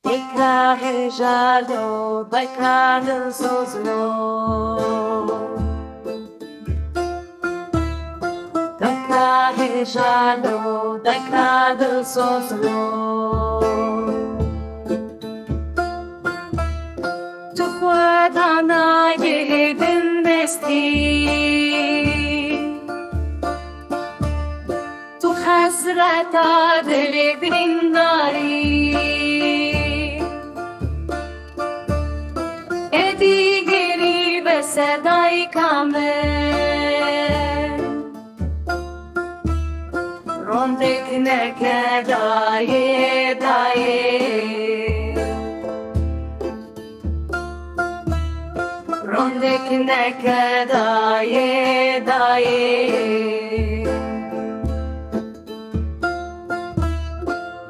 Dekare jalo, dekare sozlo. Dekare jalo, dekare sozlo. Tu khwadana yedin desti, tu hasrata dil dindari. دیگری به صدای کامل روندک نکدای دای روندک نکدای دای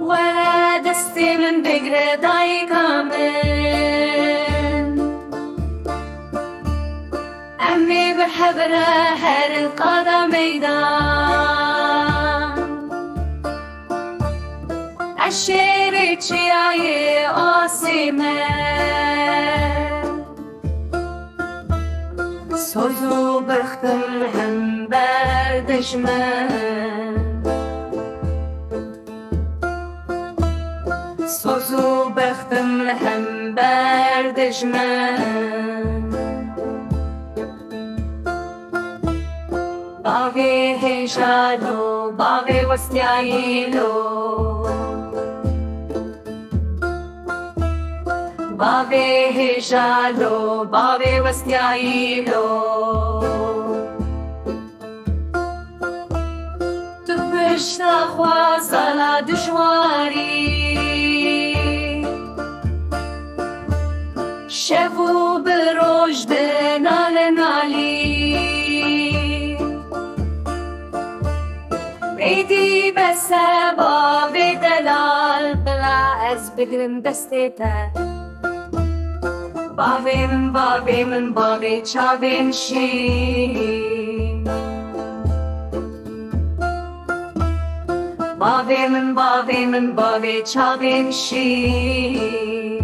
ورا دستی من بگره دای کامل أمي بحبره هر القادة ميدان عشيري تشياي آسيمه سوزو بختم هم بردشمه سوزو بختم هم بردشمه باغي هشالو باغي وستيايلو باغي هشالو باغي وستيايلو تبشتا خوازالا دشواري شفو بروج بنال نالي ايدي بس بابي دلال بلا از بگرم دستیتا بابي من بابي چاوين شي بابي من بابي چاوين شي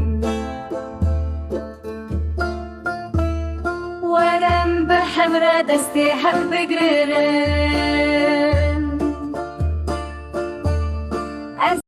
ورم بحمرة دستي حب بگرم